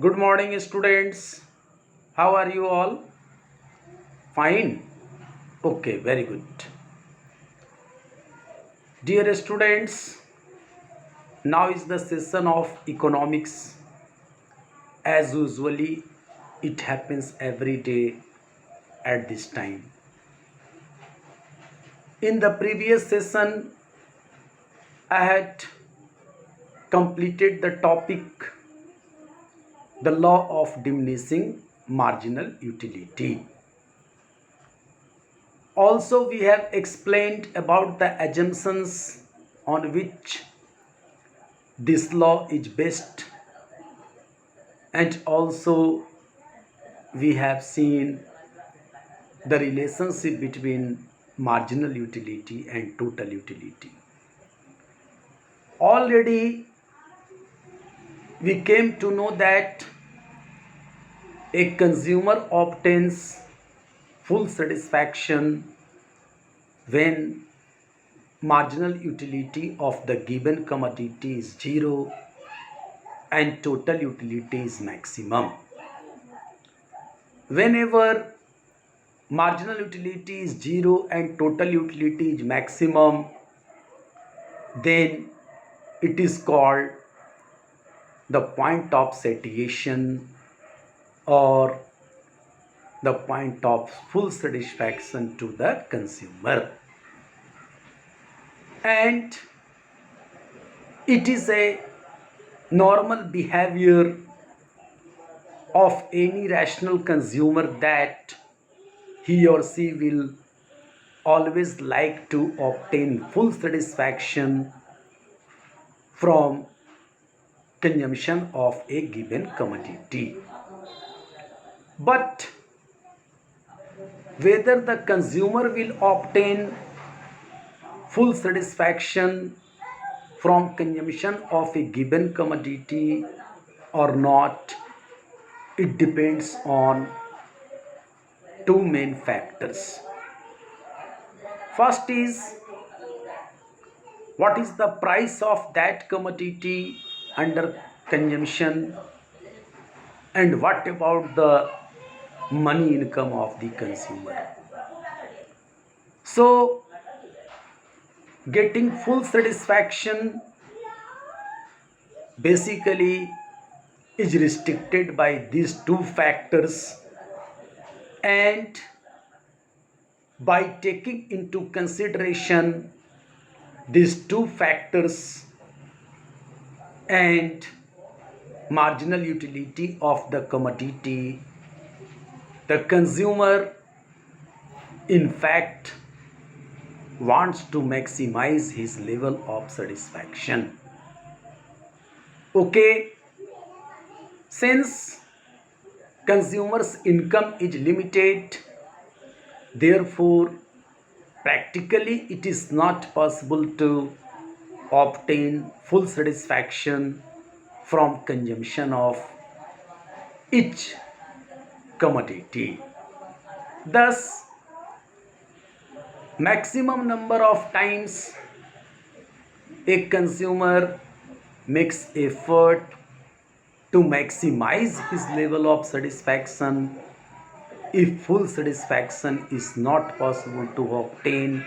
Good morning, students. How are you all? Fine. Okay, very good. Dear students, now is the session of economics. As usually, it happens every day at this time. In the previous session, I had completed the topic the law of diminishing marginal utility. Also, we have explained about the assumptions on which this law is based, and also we have seen the relationship between marginal utility and total utility. Already we came to know that a consumer obtains full satisfaction when marginal utility of the given commodity is zero and total utility is maximum. Whenever marginal utility is zero and total utility is maximum, then it is called the point of satiation or the point of full satisfaction to the consumer. And it is a normal behavior of any rational consumer that he or she will always like to obtain full satisfaction from consumption of a given commodity. But whether the consumer will obtain full satisfaction from consumption of a given commodity or not, it depends on two main factors. First is what is the price of that commodity under consumption, and what about the money income of the consumer. So getting full satisfaction basically is restricted by these two factors, and by taking into consideration these two factors and marginal utility of the commodity, the consumer in fact wants to maximize his level of satisfaction. Okay, since consumer's income is limited, therefore practically it is not possible to obtain full satisfaction from consumption of each commodity. Thus, maximum number of times a consumer makes effort to maximize his level of satisfaction if full satisfaction is not possible to obtain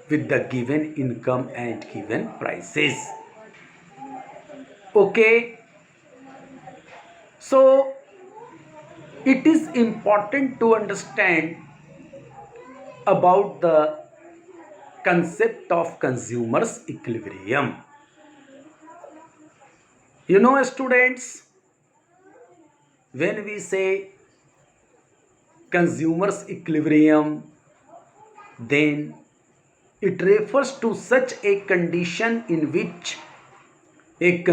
with the given income and given prices. Okay, so it is important to understand about the concept of consumer's equilibrium. You know, students, when we say consumer's equilibrium, then it refers to such a condition in which a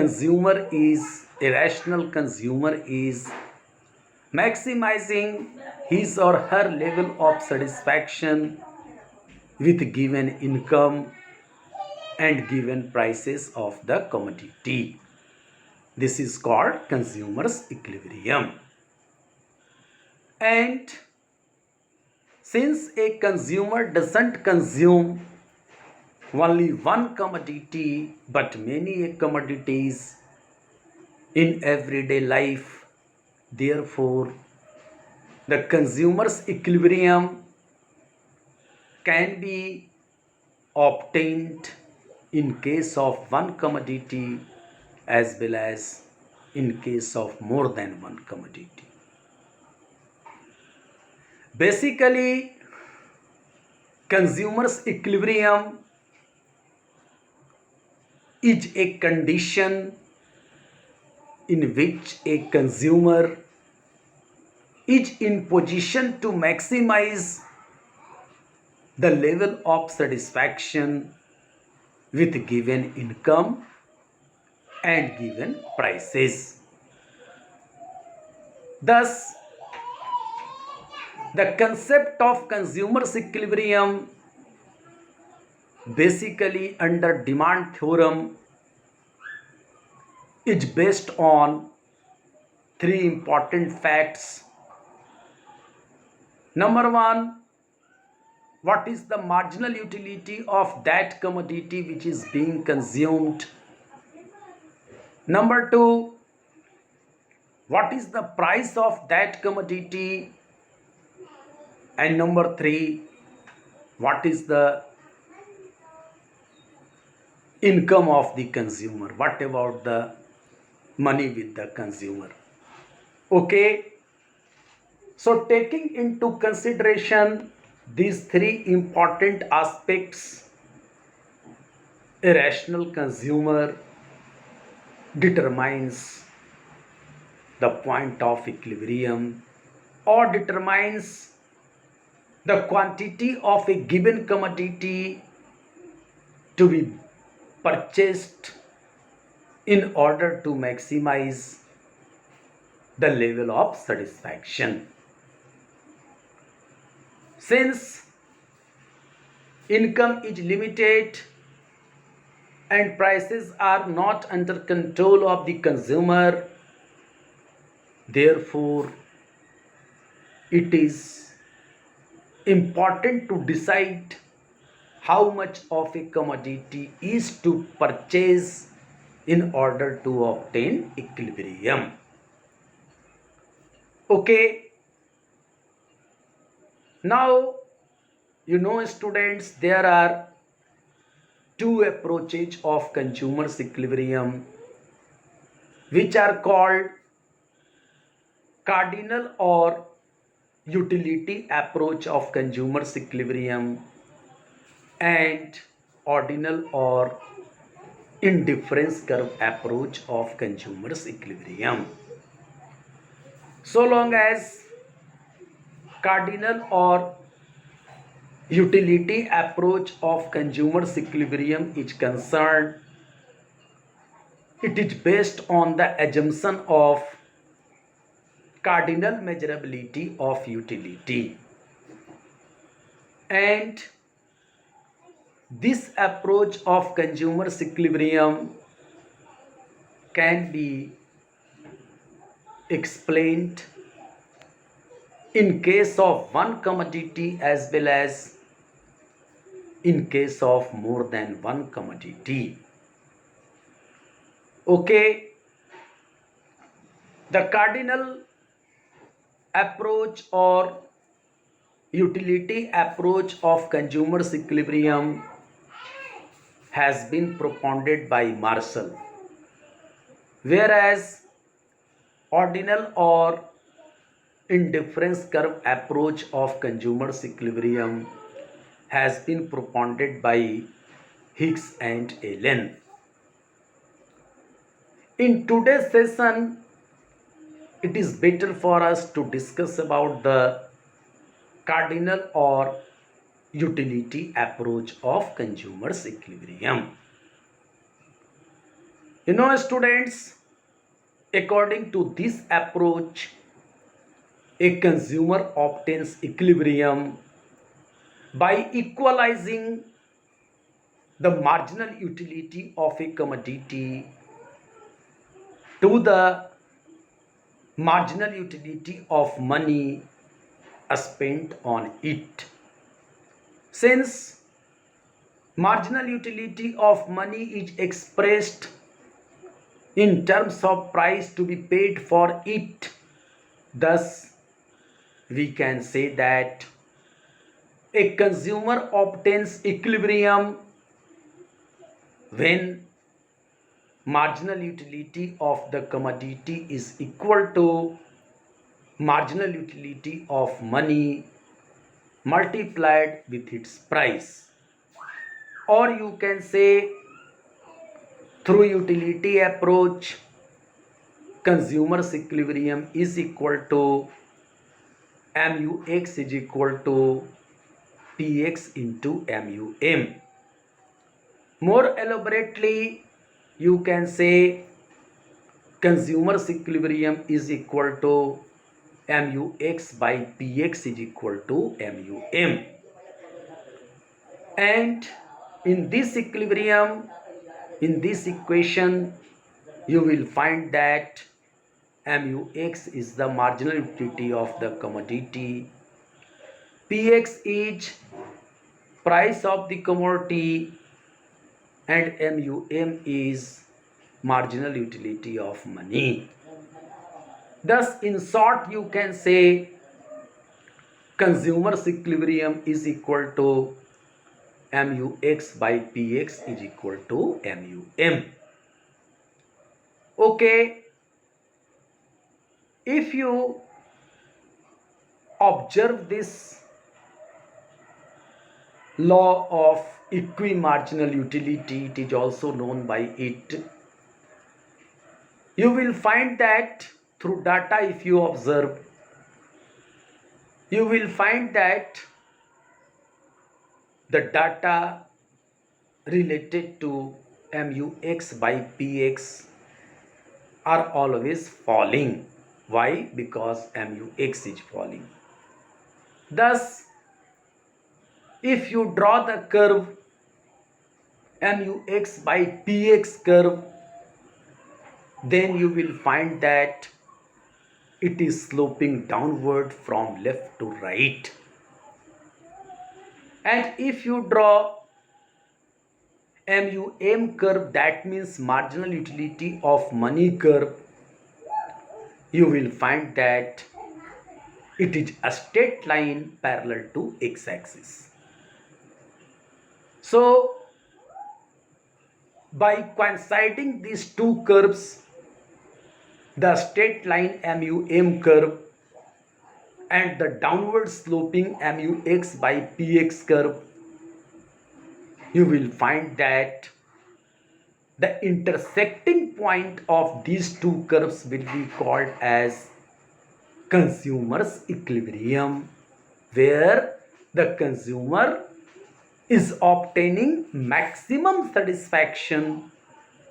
rational consumer is maximizing his or her level of satisfaction with given income and given prices of the commodity. This is called consumer's equilibrium. And since a consumer doesn't consume only one commodity but many commodities, in everyday life. Therefore, the consumer's equilibrium can be obtained in case of one commodity as well as in case of more than one commodity. Basically, consumer's equilibrium is a condition in which a consumer is in position to maximize the level of satisfaction with given income and given prices. Thus, the concept of consumer's equilibrium basically under demand theorem is based on three important facts. Number one, what is the marginal utility of that commodity which is being consumed? Number two, what is the price of that commodity? And number three, what is the income of the consumer? What about the money with the consumer? Okay, so taking into consideration these three important aspects, a rational consumer determines the point of equilibrium or determines the quantity of a given commodity to be purchased in order to maximize the level of satisfaction. Since income is limited and prices are not under control of the consumer, therefore it is important to decide how much of a commodity is to purchase in order to obtain equilibrium. Okay, now students, there are two approaches of consumer's equilibrium which are called cardinal or utility approach of consumer's equilibrium and ordinal or indifference curve approach of consumer's equilibrium. So long as cardinal or utility approach of consumer's equilibrium is concerned, it is based on the assumption of cardinal measurability of utility, and this approach of consumer's equilibrium can be explained in case of one commodity as well as in case of more than one commodity. Okay, the cardinal approach or utility approach of consumer's equilibrium has been propounded by Marshall, whereas ordinal or indifference curve approach of consumer's equilibrium has been propounded by Hicks and Allen. In today's session, it is better for us to discuss about the cardinal or utility approach of consumer's equilibrium. Students, according to this approach, a consumer obtains equilibrium by equalizing the marginal utility of a commodity to the marginal utility of money spent on it. Since marginal utility of money is expressed in terms of price to be paid for it. Thus, we can say that a consumer obtains equilibrium when marginal utility of the commodity is equal to marginal utility of money multiplied with its price. Or you can say through utility approach, consumer's equilibrium is equal to MUX is equal to PX into MUM. More elaborately, you can say consumer's equilibrium is equal to MUX by PX is equal to MUM. And in this equilibrium, in this equation, you will find that MUX is the marginal utility of the commodity, PX is price of the commodity, and MUM is marginal utility of money. Thus, in short, you can say consumer's equilibrium is equal to MUX by PX is equal to MUM. Okay, if you observe this law of equimarginal utility, it is also known by it, you will find that through data, if you observe, you will find that the data related to MUX by PX are always falling. Why? Because MUX is falling. Thus, if you draw the curve MUX by PX curve, then you will find that it is sloping downward from left to right. And if you draw MUM curve, that means marginal utility of money curve, you will find that it is a straight line parallel to x-axis. So, by coinciding these two curves, the straight line MUM curve and the downward sloping MUX by PX curve, you will find that the intersecting point of these two curves will be called as consumer's equilibrium, where the consumer is obtaining maximum satisfaction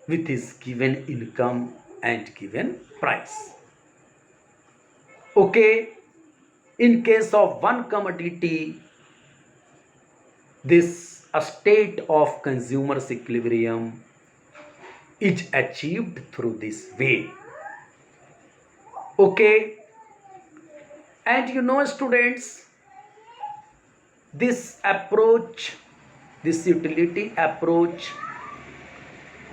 with his given income and given price. Okay, in case of one commodity, this state of consumer's equilibrium is achieved through this way. Okay, and you know, students, this approach, this utility approach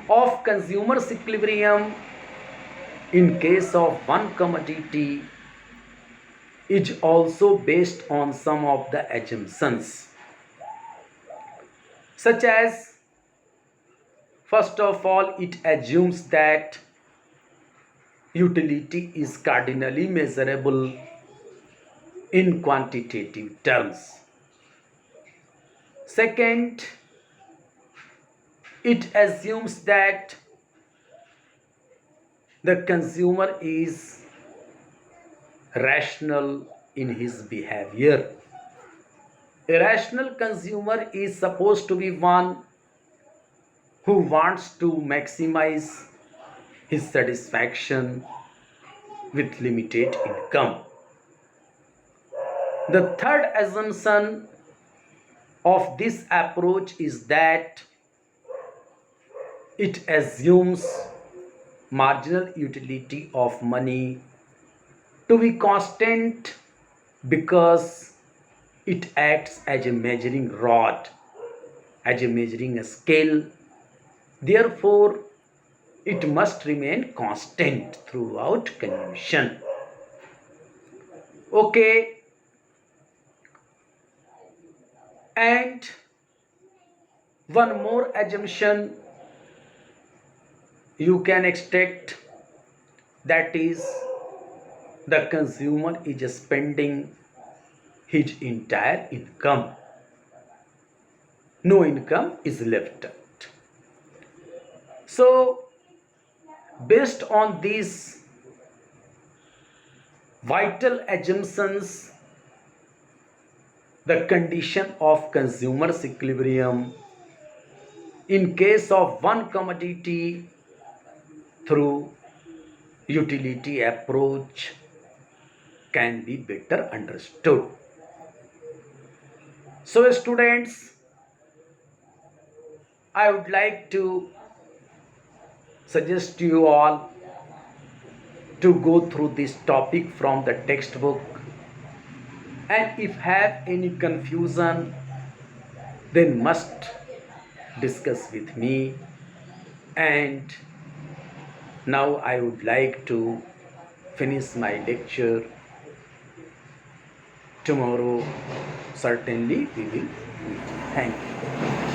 of consumer's equilibrium in case of one commodity is also based on some of the assumptions, such as, first of all, it assumes that utility is cardinally measurable in quantitative terms. Second, it assumes that the consumer is rational in his behavior. A rational consumer is supposed to be one who wants to maximize his satisfaction with limited income. The third assumption of this approach is that it assumes marginal utility of money to be constant because it acts as a measuring rod, as a measuring scale. Therefore, it must remain constant throughout consumption. Okay, and one more assumption you can extract, that is, the consumer is spending his entire income. No income is left out. So, based on these vital assumptions, the condition of consumer's equilibrium in case of one commodity through utility approach can be better understood. So, students, I would like to suggest you all to go through this topic from the textbook, and if have any confusion, then must discuss with me. And now I would like to finish my lecture. Tomorrow certainly we will meet. Thank you.